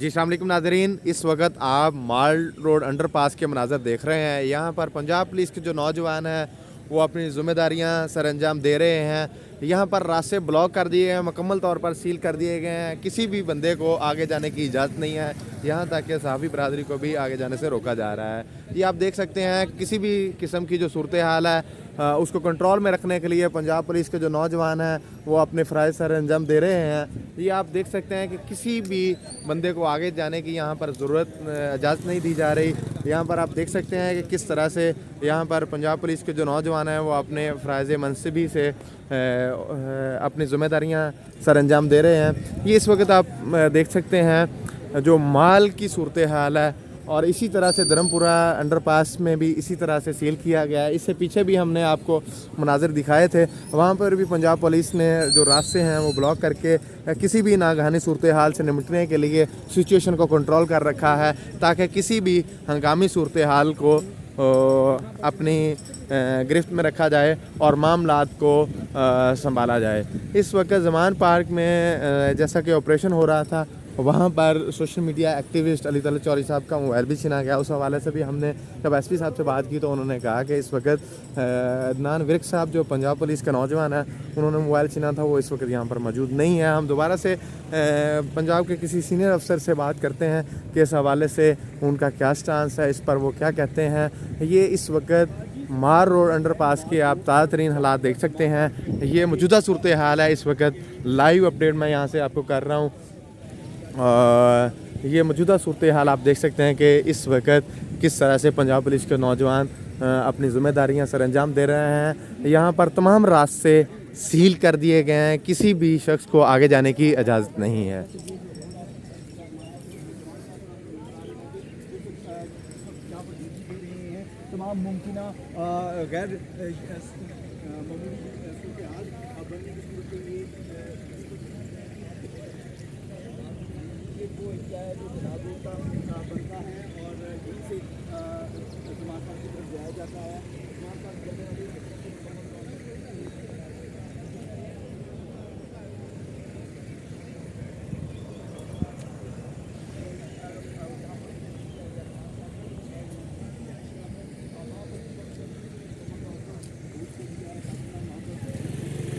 जी अस्सलाम वालेकुम नाज़रीन, इस वक्त आप माल रोड अंडरपास के मनाज़र देख रहे हैं। यहाँ पर पंजाब पुलिस के जो नौजवान हैं वो अपनी ज़िम्मेदारियाँ सरअंजाम दे रहे हैं। यहाँ पर रास्ते ब्लॉक कर दिए हैं, मुकम्मल तौर पर सील कर दिए गए हैं। किसी भी बंदे को आगे जाने की इजाज़त नहीं है, यहाँ तक कि सहाफ़ी बरादरी को भी आगे जाने से रोका जा रहा है। ये आप देख सकते हैं, किसी भी किस्म की जो सूरत हाल है उसको कंट्रोल में रखने के लिए पंजाब पुलिस के जो नौजवान हैं वो अपने फ़राइज़ सर अंजाम दे रहे हैं। ये आप देख सकते हैं कि किसी भी बंदे को आगे जाने की यहाँ पर ज़रूरत इजाज़त नहीं दी जा रही। यहाँ पर आप देख सकते हैं कि किस तरह से यहाँ पर पंजाब पुलिस के जो नौजवान हैं वो अपने फ़राइज़ मनसबी से अपनी ज़िम्मेदारियाँ सर अंजाम दे रहे हैं। ये इस वक्त आप देख सकते हैं जो माल की सूरत हाल है, और इसी तरह से धर्मपुरा अंडरपास में भी इसी तरह से सील किया गया है। इससे पीछे भी हमने आपको मनाज़िर दिखाए थे, वहाँ पर भी पंजाब पुलिस ने जो रास्ते हैं वो ब्लॉक करके किसी भी नागहानी सूरत हाल से निपटने के लिए सिचुएशन को कंट्रोल कर रखा है, ताकि किसी भी हंगामी सूरत हाल को अपनी गिरफ्त में रखा जाए और मामलात को संभाला जाए। इस वक्त ज़मान पार्क में जैसा कि ऑपरेशन हो रहा था, वहाँ पर social media activist Ali Talat Chaudhary साहब का मोबाइल भी छीना गया। उस हवाले से भी हमने जब एसपी साहब से बात की तो उन्होंने कहा कि इस वक्त अदनान विर्क साहब जो पंजाब पुलिस का नौजवान है, उन्होंने मोबाइल छीना था, वो इस वक्त यहाँ पर मौजूद नहीं है। हम दोबारा से पंजाब के किसी सीनियर अफसर से बात करते हैं कि इस हवाले से उनका क्या स्टांस है, इस पर वो क्या कहते हैं। ये इस वक्त मार रोड अंडरपास के आप ताज़ा तरीन हालात देख सकते हैं। ये मौजूदा सूरत हाल है, इस वक्त लाइव अपडेट मैं यहाँ से आपको कर रहा हूँ। ये मौजूदा सूरत हाल आप देख सकते हैं कि इस वक्त किस तरह से पंजाब पुलिस के नौजवान अपनी ज़िम्मेदारियां सर अंजाम दे रहे हैं। यहाँ पर तमाम रास्ते सील कर दिए गए हैं, किसी भी शख्स को आगे जाने की इजाज़त नहीं है। तमाम मुमकिन गैर क्या है जो जनाबों का बनता है और यहीं से की तरफ जाया जाता है।